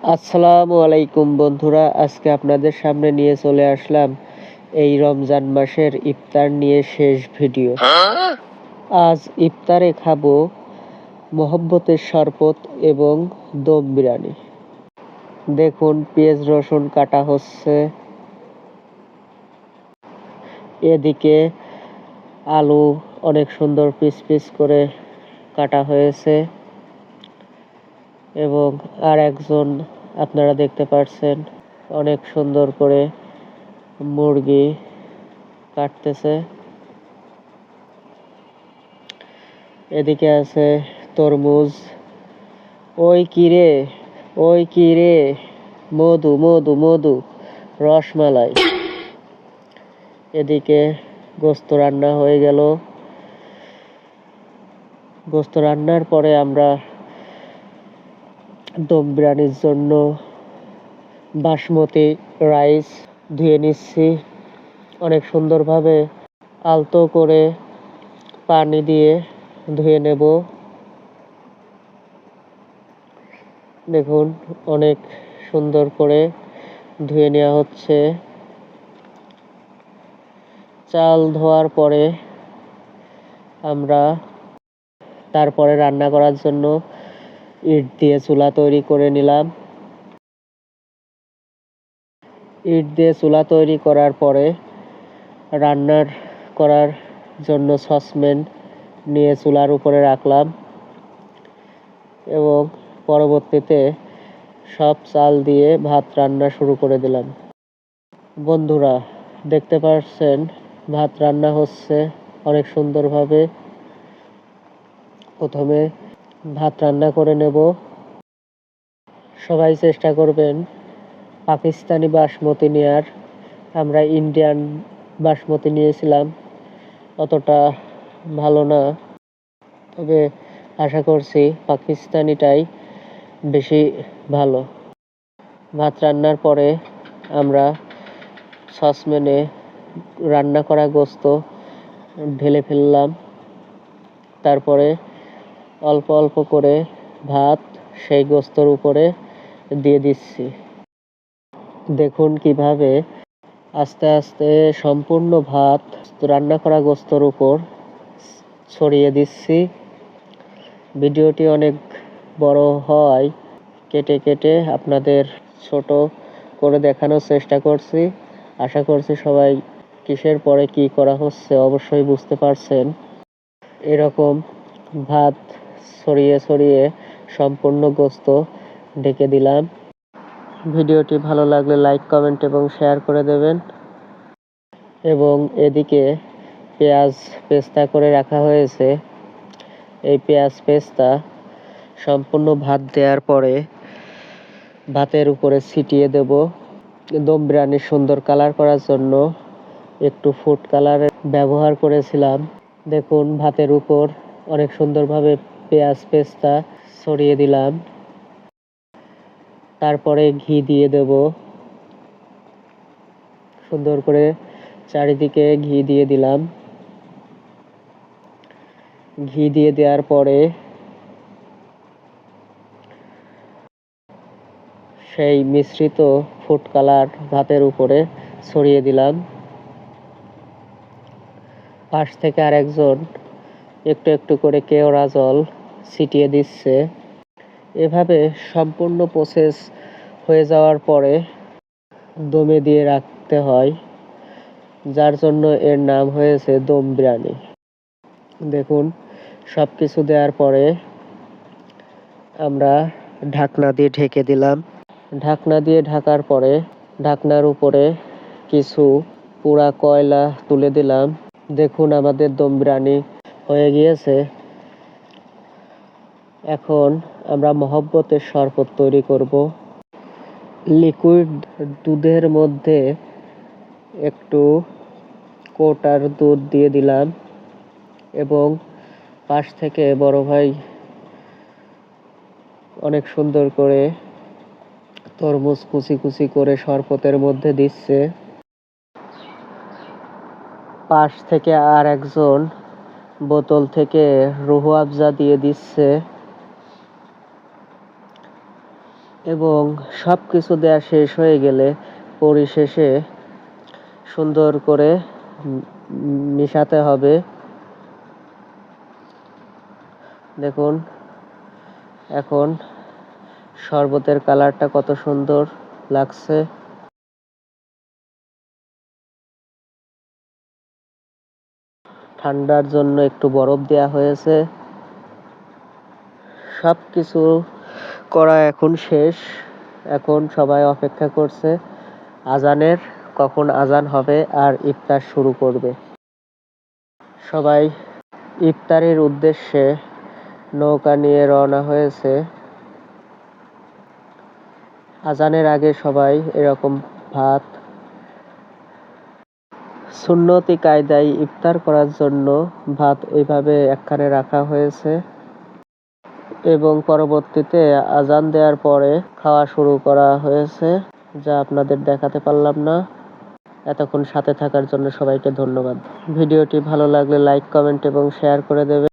আসসালামু আলাইকুম বন্ধুরা, আজকে আপনাদের সামনে নিয়ে চলে আসলাম এই রমজান মাসের ইফতার নিয়ে শেষ ভিডিও। আজ ইফতারে খাবো মহব্বতের শরবত এবং দম বিরিয়ানি। দেখুন, পেঁয়াজ রসুন কাটা হচ্ছে, এদিকে আলু অনেক সুন্দর পিস পিস করে কাটা হয়েছে এবং আর একজন আপনারা দেখতে পাচ্ছেন অনেক সুন্দর করে মুরগি কাটতেছে। এদিকে আছে তরমুজ, ওই কিরে মধু মধু মধু রসমালাই। এদিকে গোস্ত রান্না হয়ে গেল। গোস্ত রান্নার পরে আমরা দম বিরিয়ানির জন্য বাসমতি রাইস ধুয়ে নিচ্ছি। অনেক সুন্দরভাবে আলতো করে পানি দিয়ে ধুয়ে নেব। দেখুন, অনেক সুন্দর করে ধুয়ে নেওয়া হচ্ছে। চাল ধোয়ার পরে আমরা তারপরে রান্না করার জন্য ইট দিয়ে চুলা তৈরি করে নিলাম। ইট দিয়ে চুলা তৈরি করার পরে রান্নার করার জন্য সসপ্যান নিয়ে চুলার উপরে রাখলাম এবং পরবর্তীতে সব চাল দিয়ে ভাত রান্না শুরু করে দিলাম। বন্ধুরা দেখতে পাচ্ছেন ভাত রান্না হচ্ছে অনেক সুন্দরভাবে। প্রথমে ভাত রান্না করে নেব। সবাই চেষ্টা করবেন পাকিস্তানি বাসমতি নেয়ার। আমরা ইন্ডিয়ান বাসমতি নিয়েছিলাম, অতটা ভালো না, তবে আশা করছি পাকিস্তানিটাই বেশি ভালো। ভাত রান্নার পরে আমরা সসপ্যানে রান্না করা গোস্ত ঢেলে ফেললাম। তারপরে অল্প অল্প করে ভাত সেই গোস্তর উপরে দিয়ে দিচ্ছি। দেখুন কিভাবে আস্তে আস্তে সম্পূর্ণ ভাত রান্না করা গোস্তর উপর ছড়িয়ে দিচ্ছি। ভিডিওটি অনেক বড় হয় কেটে কেটে আপনাদের ছোট করে দেখানোর চেষ্টা করছি। আশা করছি সবাই কিসের পরে কি করা হচ্ছে অবশ্যই বুঝতে পারছেন। এরকম ভাত ছড়িয়ে ছড়িয়ে সম্পূর্ণ গোস্ত ঢেকে দিলাম। ভিডিওটি ভালো লাগলে লাইক, কমেন্ট এবং শেয়ার করে দেবেন। এবং এদিকে পেঁয়াজ পেস্তা করে রাখা হয়েছে। এই পেঁয়াজ পেস্তা সম্পূর্ণ ভাত দেওয়ার পরে ভাতের উপরে ছিটিয়ে দেব। দম বিরিয়ানির সুন্দর কালার করার জন্য একটু ফুড কালার ব্যবহার করেছিলাম। দেখুন, ভাতের উপর অনেক সুন্দরভাবে পেঁয়াজ পেস্তা ছড়িয়ে দিলাম। তারপরে ঘি দিয়ে দেব। সুন্দর করে চারিদিকে ঘি দিয়ে দিলাম। ঘি দিয়ে দেওয়ার পরে সেই মিশ্রিত ফুড কালার ভাতের উপরে ছড়িয়ে দিলাম। পাশ থেকে আরেকজন একটু একটু করে কেওড়া জল ছিটিয়ে দিচ্ছে। এভাবে সম্পূর্ণ প্রসেস হয়ে যাওয়ার পরে দমে দিয়ে রাখতে হয়, যার জন্য এর নাম হয়েছে দম বিরিয়ানি। দেখুন, সব কিছু দেওয়ার পরে আমরা ঢাকনা দিয়ে ঢেকে দিলাম। ঢাকনা দিয়ে ঢাকার পরে ঢাকনার উপরে কিছু পোড়া কয়লা তুলে দিলাম। দেখুন, আমাদের দম বিরিয়ানি হয়ে গিয়েছে। এখন আমরা মহব্বতের শরবত তৈরি করব। লিকুইড দুধের মধ্যে একটু কোটার দুধ দিয়ে দিলাম এবং পাশ থেকে বড় ভাই অনেক সুন্দর করে তরমুজ কুচি কুচি করে শরবতের মধ্যে দিচ্ছে। পাশ থেকে আর একজন বোতল থেকে রুহ আফজা দিয়ে দিচ্ছে এবং সব কিছু দেওয়া শেষ হয়ে গেলে পরিশেষে সুন্দর করে মিশাতে হবে। দেখুন এখন শরবতের কালারটা কত সুন্দর লাগছে। ঠান্ডার জন্য একটু বরফ দেওয়া হয়েছে। সব কিছু করা এখন শেষ। এখন সবাই অপেক্ষা করছে আজানের, কখন আজান হবে আর ইফতার শুরু করবে। সবাই ইফতারের উদ্দেশ্যে নৌকা নিয়ে রওনা হয়েছে। আজানের আগে সবাই এরকম ভাত সুন্নতি কায়দায় ইফতার করার জন্য ভাত এইভাবে একখানে রাখা হয়েছে এবং পরবর্তীতে আজান দেওয়ার পরে খাওয়া শুরু করা হয়েছে, যা আপনাদের দেখাতে পারলাম না। এতক্ষণ সাথে থাকার জন্য সবাইকে ধন্যবাদ। ভিডিওটি ভালো লাগলে লাইক, কমেন্ট এবং শেয়ার করে দেবেন।